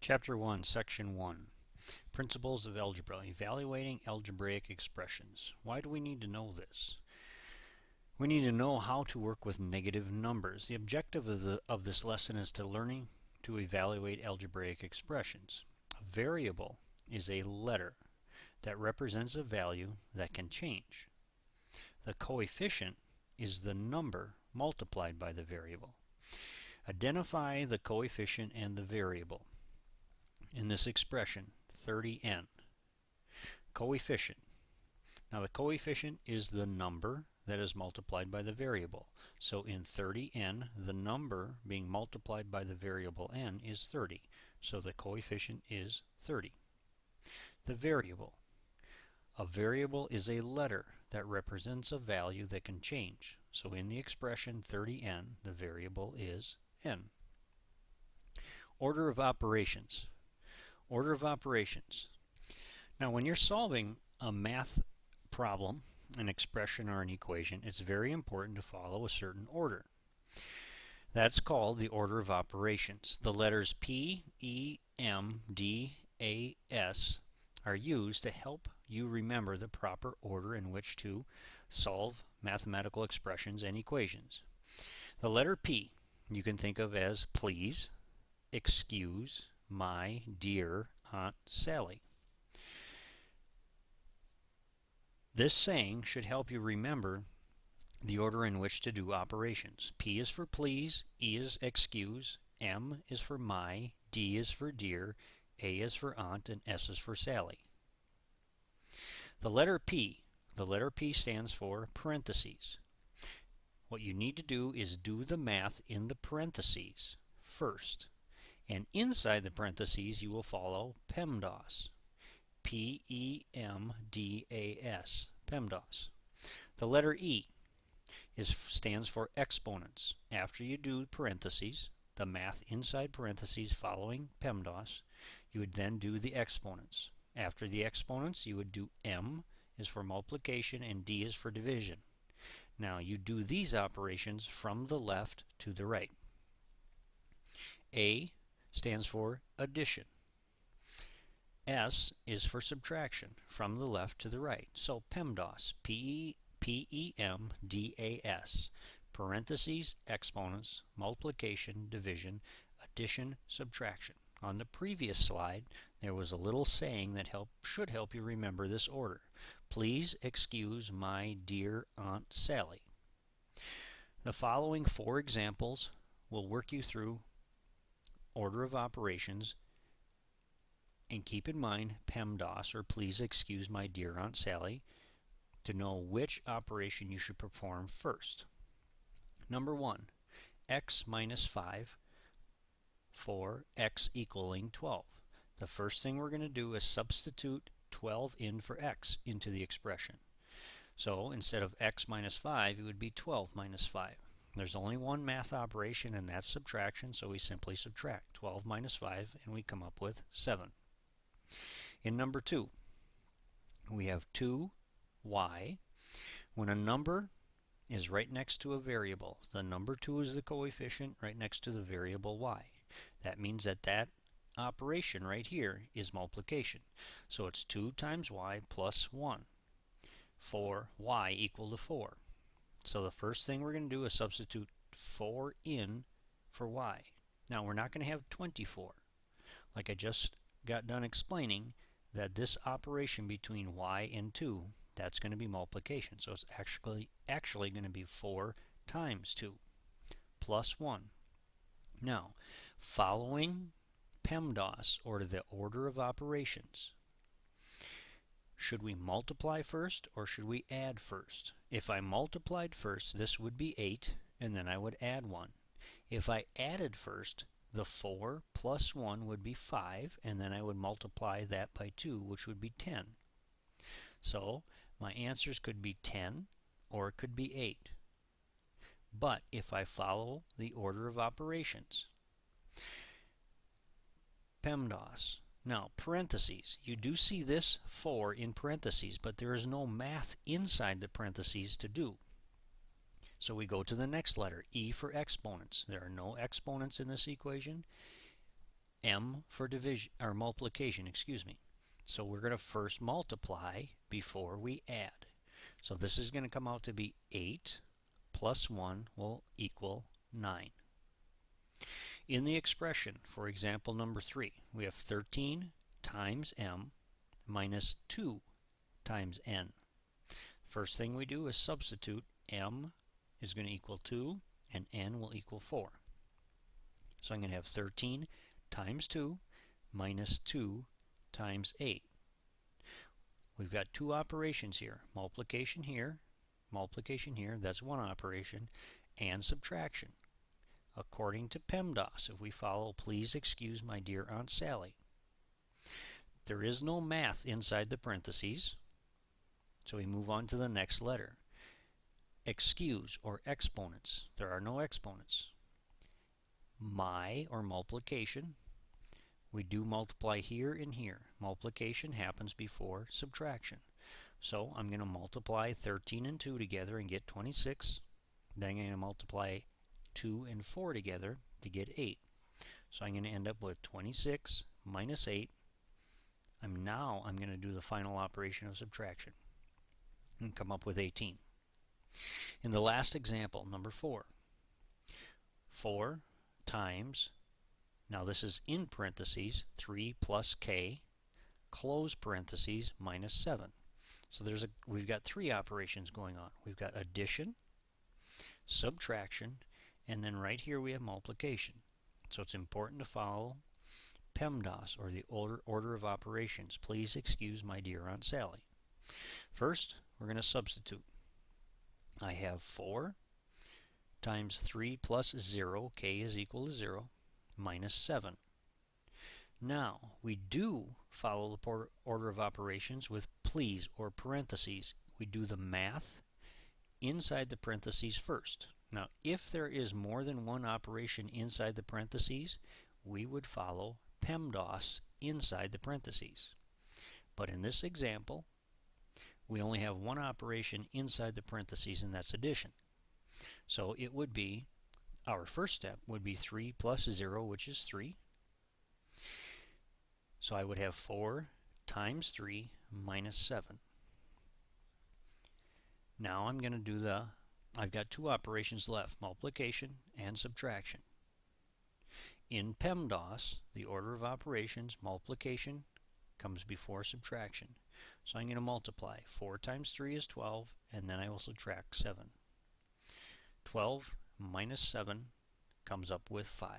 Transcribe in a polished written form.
Chapter 1, Section 1. Principles of Algebra. Evaluating algebraic expressions. Why do we need to know this? We need to know how to work with negative numbers. The objective of this lesson is to learning to evaluate algebraic expressions. A variable is a letter that represents a value that can change. The coefficient is the number multiplied by the variable. Identify the coefficient and the variable. In this expression, 30n. Coefficient. Now the coefficient is the number that is multiplied by the variable. So in 30n, the number being multiplied by the variable n is 30. So the coefficient is 30. The variable. A variable is a letter that represents a value that can change. So in the expression 30n, the variable is n. Order of operations. Order of operations. Now when you're solving a math problem, an expression or an equation, it's very important to follow a certain order. That's called the order of operations. The letters P, E, M, D, A, S are used to help you remember the proper order in which to solve mathematical expressions and equations. The letter P you can think of as please, excuse, my dear Aunt Sally. This saying should help you remember the order in which to do operations. P is for please, E is excuse, M is for my, D is for dear, A is for aunt, and S is for Sally. The letter P stands for parentheses. What you need to do is do the math in the parentheses first. And inside the parentheses you will follow PEMDAS. P-E-M-D-A-S. PEMDAS. The letter E stands for exponents. After you do parentheses, the math inside parentheses following PEMDAS, you would then do the exponents. After the exponents, you would do M is for multiplication and D is for division. Now you do these operations from the left to the right. A stands for addition. S is for subtraction, from the left to the right. So PEMDAS, P-E-M-D-A-S, parentheses, exponents, multiplication, division, addition, subtraction. On the previous slide, there was a little saying that should help you remember this order. Please excuse my dear Aunt Sally. The following 4 examples will work you through order of operations, and keep in mind PEMDAS, or please excuse my dear Aunt Sally, to know which operation you should perform first. Number 1, x minus 5 for x equaling 12. The first thing we're going to do is substitute 12 in for x into the expression. So instead of x minus 5, it would be 12 minus 5. There's only one math operation, and that's subtraction, so we simply subtract 12 minus 5, and we come up with 7. In number 2, we have 2y. When a number is right next to a variable, the number 2 is the coefficient right next to the variable y. That means that operation right here is multiplication. So it's 2 times y plus 1 for y equal to 4. So the first thing we're going to do is substitute 4 in for y. Now we're not going to have 24. Like I just got done explaining, that this operation between y and 2, that's going to be multiplication. So it's actually going to be 4 times 2 plus 1. Now, following PEMDAS, or the order of operations, should we multiply first or should we add first? If I multiplied first, this would be 8, and then I would add 1. If I added first, the 4 plus 1 would be 5, and then I would multiply that by 2, which would be 10. So my answers could be 10 or it could be 8. But if I follow the order of operations, PEMDAS. Now, parentheses. You do see this 4 in parentheses, but there is no math inside the parentheses to do. So we go to the next letter, E for exponents. There are no exponents in this equation. M for division or multiplication, excuse me. So we're going to first multiply before we add. So this is going to come out to be 8 plus 1 will equal 9. In the expression, for example number 3, we have 13 times m minus 2 times n. First thing we do is substitute. M is going to equal 2 and n will equal 4. So I'm going to have 13 times 2 minus 2 times 8. We've got two operations here. Multiplication here, that's one operation, and subtraction. According to PEMDAS, if we follow Please Excuse My Dear Aunt Sally, there is no math inside the parentheses, so we move on to the next letter. Excuse or exponents. There are no exponents. My or multiplication. We do multiply here and here. Multiplication happens before subtraction. So I'm going to multiply 13 and 2 together and get 26. Then I'm going to multiply 2 and 4 together to get 8. So I'm going to end up with 26 minus 8. I'm going to do the final operation of subtraction and come up with 18. In the last example, number 4, 4 times, now this is in parentheses, 3 plus k, close parentheses, minus 7. So we've got three operations going on. We've got addition, subtraction, and then right here we have multiplication. So it's important to follow PEMDAS, or the order of operations. Please excuse my dear Aunt Sally. First, we're going to substitute. I have 4 times 3 plus 0, k is equal to 0, minus 7. Now, we do follow the order of operations with please or parentheses. We do the math inside the parentheses first. Now, if there is more than one operation inside the parentheses, we would follow PEMDAS inside the parentheses. But in this example, we only have one operation inside the parentheses, and that's addition. So it would be, our first step would be 3 plus 0, which is 3. So I would have 4 times 3 minus 7. Now I'm going to do I've got two operations left, multiplication and subtraction. In PEMDAS, the order of operations, multiplication comes before subtraction. So I'm going to multiply. 4 times 3 is 12, and then I will subtract 7. 12 minus 7 comes up with 5.